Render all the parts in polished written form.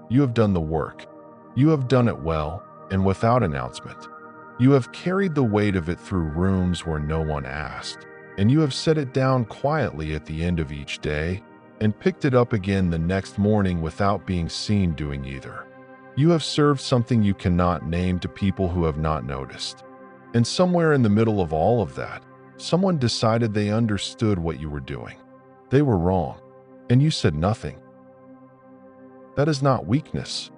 You have done the work. You have done it well and without announcement. You have carried the weight of it through rooms where no one asked, and you have set it down quietly at the end of each day and picked it up again the next morning without being seen doing either. You have served something you cannot name to people who have not noticed. And somewhere in the middle of all of that, someone decided they understood what you were doing. They were wrong, and you said nothing. That is not weakness.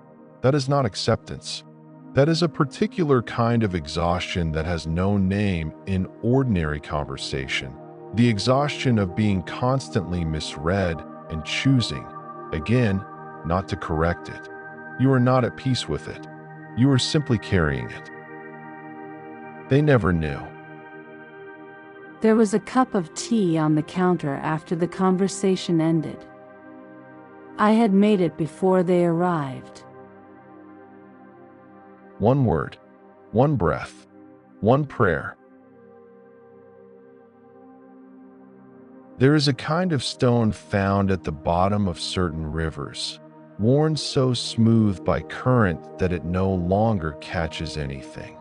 That is not acceptance. That is a particular kind of exhaustion that has no name in ordinary conversation. The exhaustion of being constantly misread and choosing, again, not to correct it. You are not at peace with it. You are simply carrying it. They never knew. There was a cup of tea on the counter after the conversation ended. I had made it before they arrived. One word, one breath, one prayer. There is a kind of stone found at the bottom of certain rivers, worn so smooth by current that it no longer catches anything.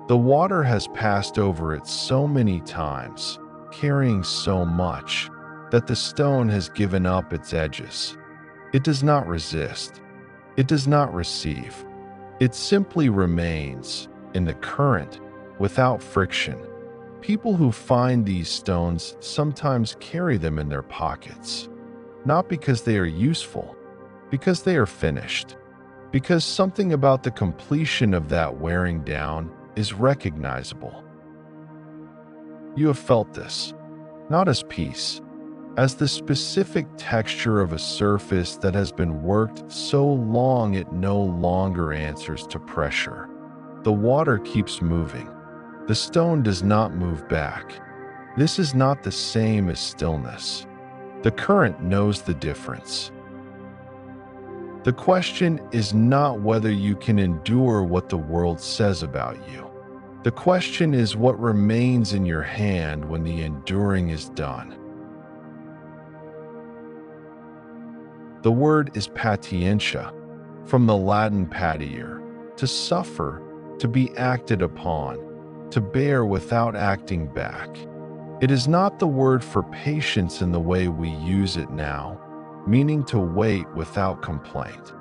The water has passed over it so many times, carrying so much, that the stone has given up its edges. It does not resist. It does not receive. It simply remains in the current without friction. People who find these stones sometimes carry them in their pockets, not because they are useful, because they are finished, because something about the completion of that wearing down is recognizable. You have felt this, not as peace, as the specific texture of a surface that has been worked so long it no longer answers to pressure. The water keeps moving. The stone does not move back. This is not the same as stillness. The current knows the difference. The question is not whether you can endure what the world says about you. The question is what remains in your hand when the enduring is done. The word is patientia, from the Latin patior, to suffer, to be acted upon, to bear without acting back. It is not the word for patience in the way we use it now, meaning to wait without complaint.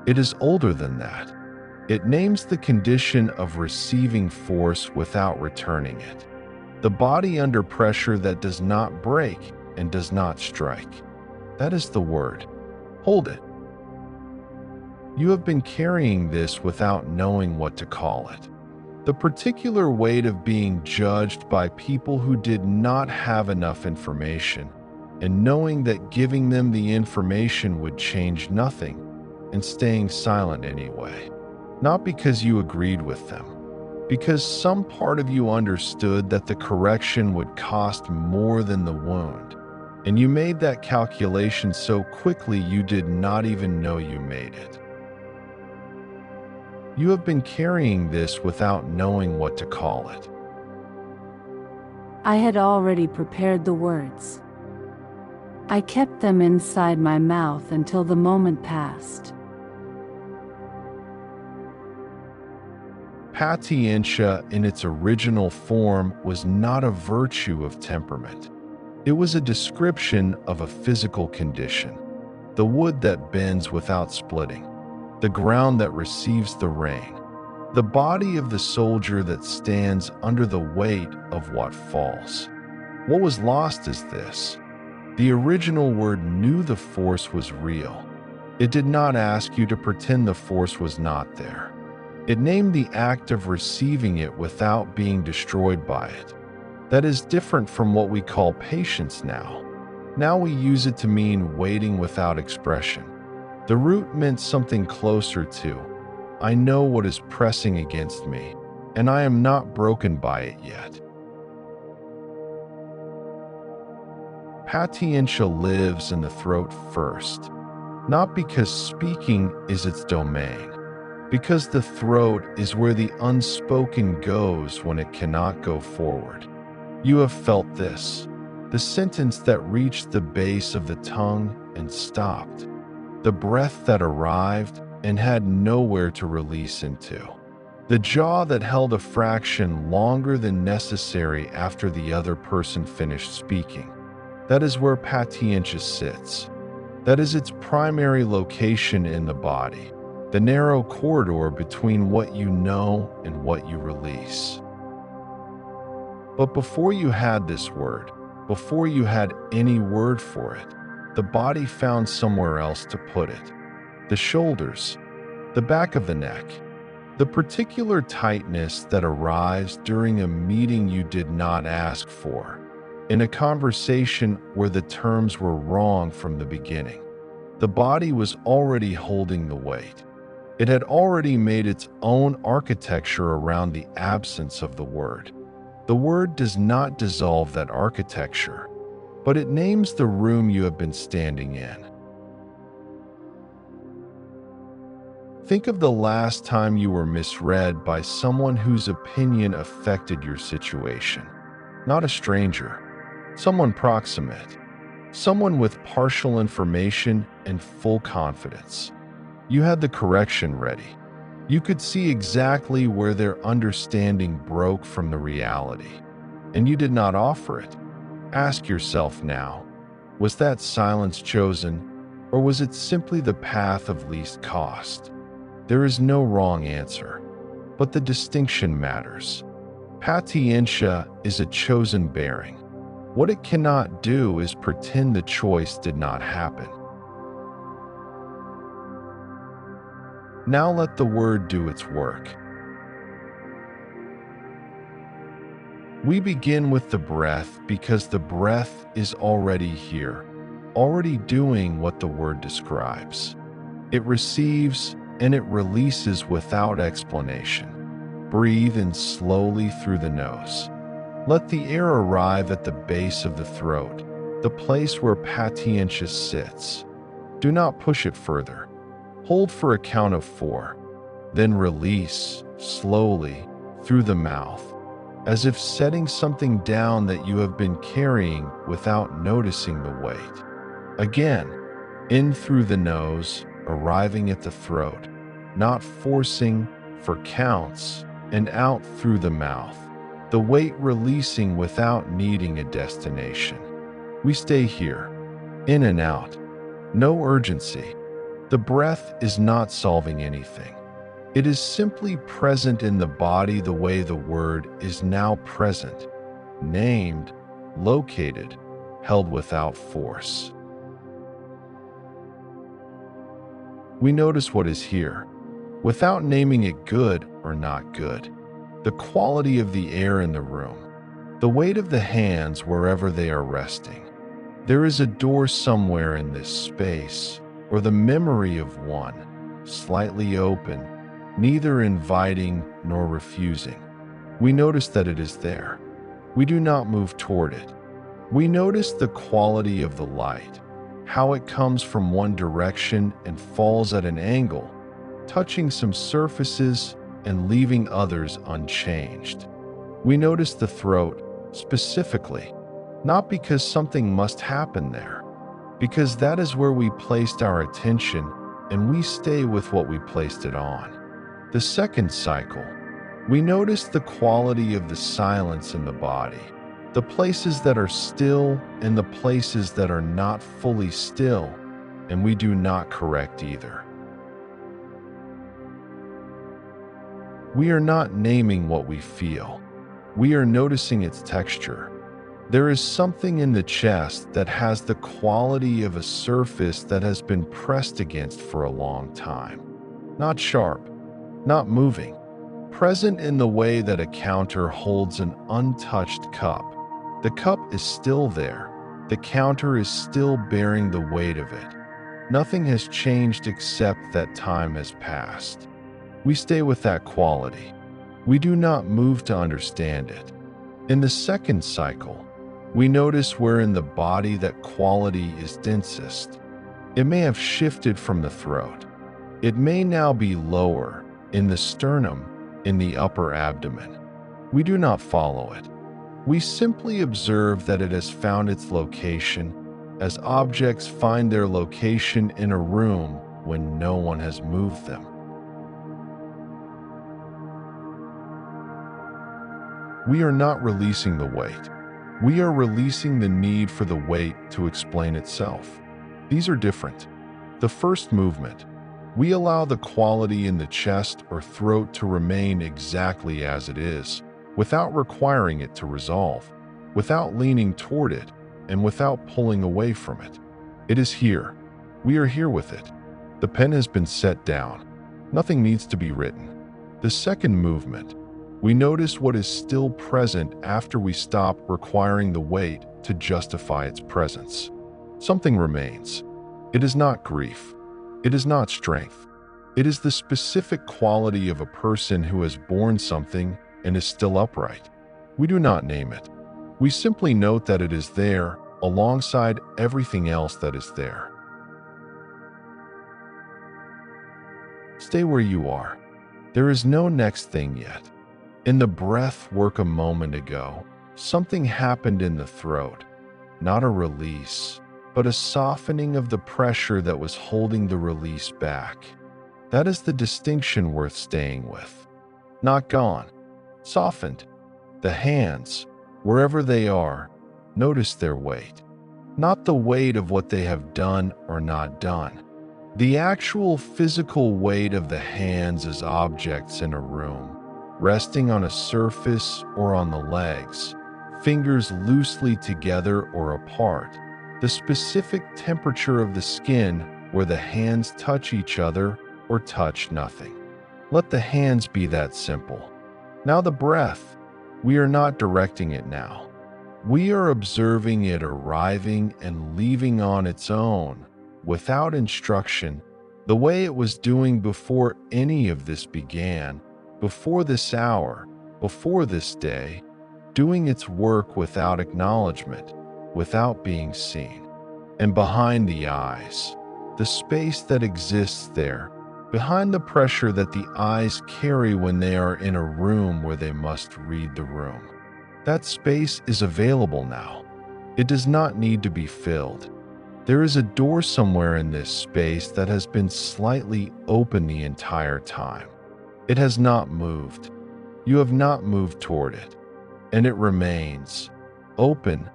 It is older than that. It names the condition of receiving force without returning it. The body under pressure that does not break and does not strike. That is the word. Hold it. You have been carrying this without knowing what to call it. The particular weight of being judged by people who did not have enough information, and knowing that giving them the information would change nothing, and staying silent anyway. Not because you agreed with them, because some part of you understood that the correction would cost more than the wound, and you made that calculation so quickly you did not even know you made it. You have been carrying this without knowing what to call it. I had already prepared the words. I kept them inside my mouth until the moment passed. Patientia in its original form was not a virtue of temperament. It was a description of a physical condition. The wood that bends without splitting. The ground that receives the rain. The body of the soldier that stands under the weight of what falls. What was lost is this. The original word knew the force was real. It did not ask you to pretend the force was not there. It named the act of receiving it without being destroyed by it. That is different from what we call patience now. Now we use it to mean waiting without expression. The root meant something closer to, I know what is pressing against me, and I am not broken by it yet. Patientia lives in the throat first, not because speaking is its domain, because the throat is where the unspoken goes when it cannot go forward. You have felt this, the sentence that reached the base of the tongue and stopped, the breath that arrived and had nowhere to release into. The jaw that held a fraction longer than necessary after the other person finished speaking. That is where Patientia sits. That is its primary location in the body, the narrow corridor between what you know and what you release. But before you had this word, before you had any word for it, the body found somewhere else to put it. The shoulders, the back of the neck, the particular tightness that arrives during a meeting you did not ask for, in a conversation where the terms were wrong from the beginning. The body was already holding the weight. It had already made its own architecture around the absence of the word. The word does not dissolve that architecture, but it names the room you have been standing in. Think of the last time you were misread by someone whose opinion affected your situation. Not a stranger, someone proximate, someone with partial information and full confidence. You had the correction ready. You could see exactly where their understanding broke from the reality, and you did not offer it. Ask yourself now, was that silence chosen, or was it simply the path of least cost? There is no wrong answer, but the distinction matters. Patientia is a chosen bearing. What it cannot do is pretend the choice did not happen. Now let the word do its work. We begin with the breath because the breath is already here, already doing what the word describes. It receives and it releases without explanation. Breathe in slowly through the nose. Let the air arrive at the base of the throat, the place where Patientia sits. Do not push it further. Hold for a count of 4. Then release, slowly, through the mouth, as if setting something down that you have been carrying without noticing the weight. Again, in through the nose, arriving at the throat, not forcing for counts, and out through the mouth, the weight releasing without needing a destination. We stay here, in and out, no urgency. The breath is not solving anything. It is simply present in the body the way the word is now present, named, located, held without force. We notice what is here, without naming it good or not good. The quality of the air in the room, the weight of the hands wherever they are resting. There is a door somewhere in this space, or the memory of one, slightly open, neither inviting nor refusing. We notice that it is there. We do not move toward it. We notice the quality of the light, how it comes from one direction and falls at an angle, touching some surfaces and leaving others unchanged. We notice the throat, specifically, not because something must happen there, because that is where we placed our attention and we stay with what we placed it on. The second cycle, we notice the quality of the silence in the body, the places that are still and the places that are not fully still, and we do not correct either. We are not naming what we feel. We are noticing its texture. There is something in the chest that has the quality of a surface that has been pressed against for a long time. Not sharp, not moving. Present in the way that a counter holds an untouched cup. The cup is still there. The counter is still bearing the weight of it. Nothing has changed except that time has passed. We stay with that quality. We do not move to understand it. In the second cycle, we notice where in the body that quality is densest. It may have shifted from the throat. It may now be lower, in the sternum, in the upper abdomen. We do not follow it. We simply observe that it has found its location, as objects find their location in a room when no one has moved them. We are not releasing the weight. We are releasing the need for the weight to explain itself. These are different. The first movement, we allow the quality in the chest or throat to remain exactly as it is, without requiring it to resolve, without leaning toward it, and without pulling away from it. It is here. We are here with it. The pen has been set down. Nothing needs to be written. The second movement, we notice what is still present after we stop requiring the weight to justify its presence. Something remains. It is not grief. It is not strength. It is the specific quality of a person who has borne something and is still upright. We do not name it. We simply note that it is there alongside everything else that is there. Stay where you are. There is no next thing yet. In the breath work a moment ago, something happened in the throat. Not a release, but a softening of the pressure that was holding the release back. That is the distinction worth staying with. Not gone, softened. The hands, wherever they are, notice their weight. Not the weight of what they have done or not done. The actual physical weight of the hands as objects in a room, resting on a surface or on the legs, fingers loosely together or apart, the specific temperature of the skin where the hands touch each other or touch nothing. Let the hands be that simple. Now the breath, we are not directing it now. We are observing it arriving and leaving on its own, without instruction, the way it was doing before any of this began, before this hour, before this day, doing its work without acknowledgement, without being seen. And behind the eyes, the space that exists there, behind the pressure that the eyes carry when they are in a room where they must read the room. That space is available now. It does not need to be filled. There is a door somewhere in this space that has been slightly open the entire time. It has not moved. You have not moved toward it. And it remains open,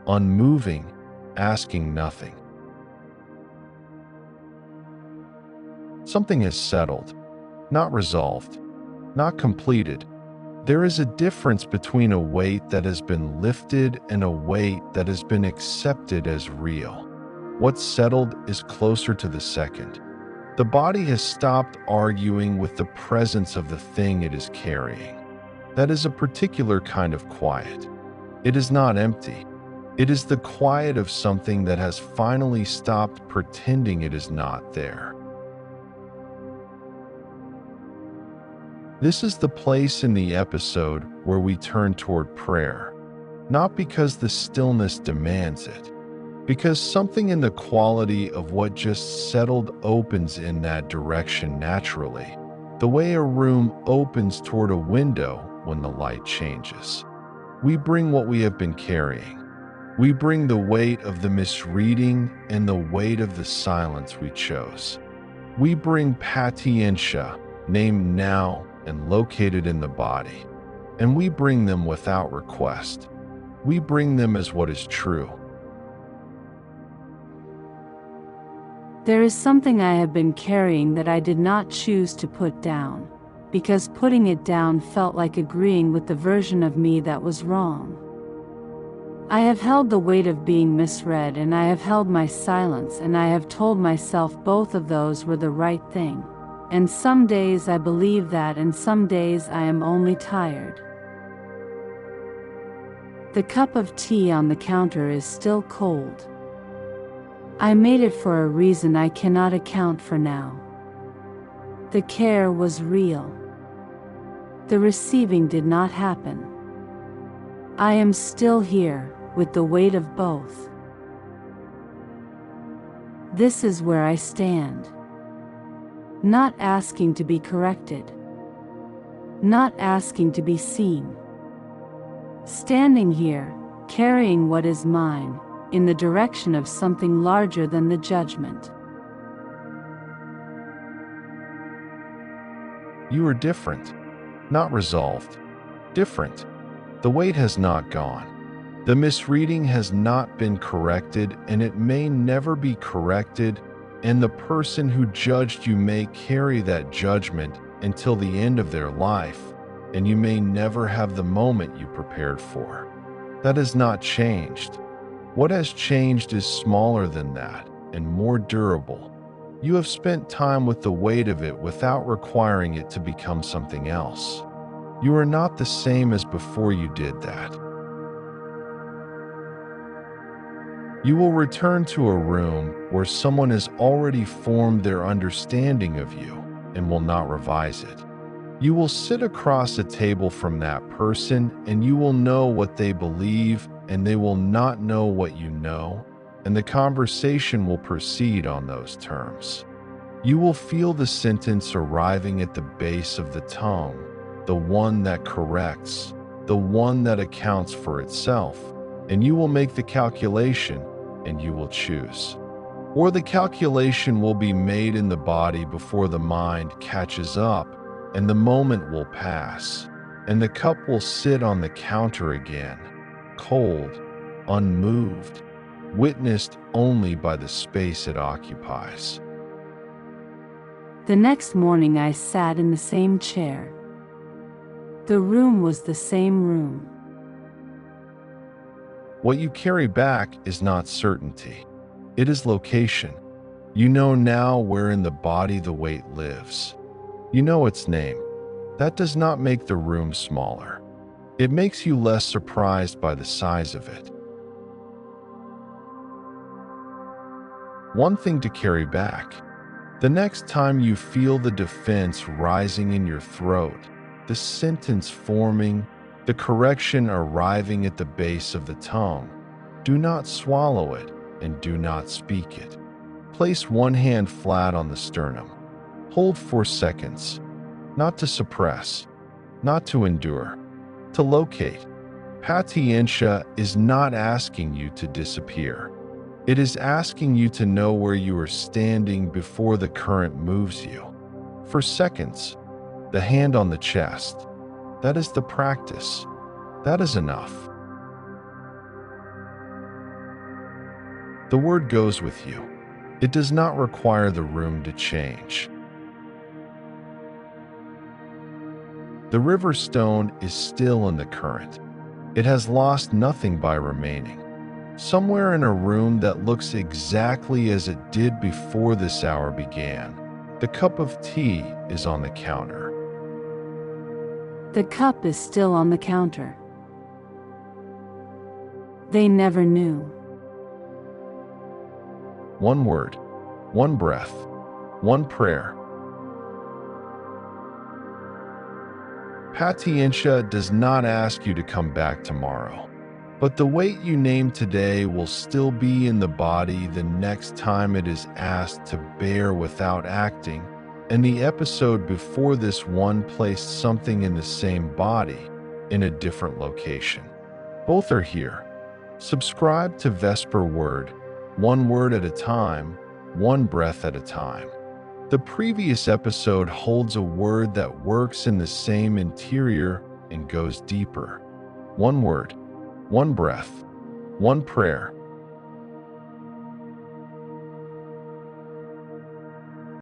unmoving, asking nothing. Something is settled, not resolved, not completed. There is a difference between a weight that has been lifted and a weight that has been accepted as real. What's settled is closer to the second. The body has stopped arguing with the presence of the thing it is carrying. That is a particular kind of quiet. It is not empty. It is the quiet of something that has finally stopped pretending it is not there. This is the place in the episode where we turn toward prayer, not because the stillness demands it, because something in the quality of what just settled opens in that direction naturally, the way a room opens toward a window when the light changes. We bring what we have been carrying. We bring the weight of the misreading and the weight of the silence we chose. We bring Patientia, named now and located in the body, and we bring them without request. We bring them as what is true. There is something I have been carrying that I did not choose to put down, because putting it down felt like agreeing with the version of me that was wrong. I have held the weight of being misread, and I have held my silence, and I have told myself both of those were the right thing. And some days I believe that, and some days I am only tired. The cup of tea on the counter is still cold. I made it for a reason I cannot account for now. The care was real. The receiving did not happen. I am still here, with the weight of both. This is where I stand. Not asking to be corrected. Not asking to be seen. Standing here, carrying what is mine, in the direction of something larger than the judgment. You are different, not resolved. Different. The weight has not gone. The misreading has not been corrected, and it may never be corrected, and the person who judged you may carry that judgment until the end of their life, and you may never have the moment you prepared for. That has not changed. What has changed is smaller than that and more durable. You have spent time with the weight of it without requiring it to become something else. You are not the same as before you did that. You will return to a room where someone has already formed their understanding of you and will not revise it. You will sit across a table from that person, and you will know what they believe, and they will not know what you know, and the conversation will proceed on those terms. You will feel the sentence arriving at the base of the tongue, the one that corrects, the one that accounts for itself, and you will make the calculation, and you will choose. Or the calculation will be made in the body before the mind catches up, and the moment will pass, and the cup will sit on the counter again, cold, unmoved, witnessed only by the space it occupies. The next morning I sat in the same chair. The room was the same room. What you carry back is not certainty. It is location. You know now where in the body the weight lives. You know its name. That does not make the room smaller. It makes you less surprised by the size of it. One thing to carry back. The next time you feel the defense rising in your throat, the sentence forming, the correction arriving at the base of the tongue, do not swallow it and do not speak it. Place one hand flat on the sternum. Hold 4 seconds. Not to suppress, not to endure, to locate. Patientia is not asking you to disappear. It is asking you to know where you are standing before the current moves you. For seconds, the hand on the chest. That is the practice. That is enough. The word goes with you. It does not require the room to change. The river stone is still in the current. It has lost nothing by remaining. Somewhere in a room that looks exactly as it did before this hour began, the cup of tea is on the counter. The cup is still on the counter. They never knew. One word, one breath, one prayer. Patientia does not ask you to come back tomorrow, but the weight you name today will still be in the body the next time it is asked to bear without acting, and the episode before this one placed something in the same body, in a different location. Both are here. Subscribe to Vesper Word, one word at a time, one breath at a time. The previous episode holds a word that works in the same interior and goes deeper. One word, one breath, one prayer.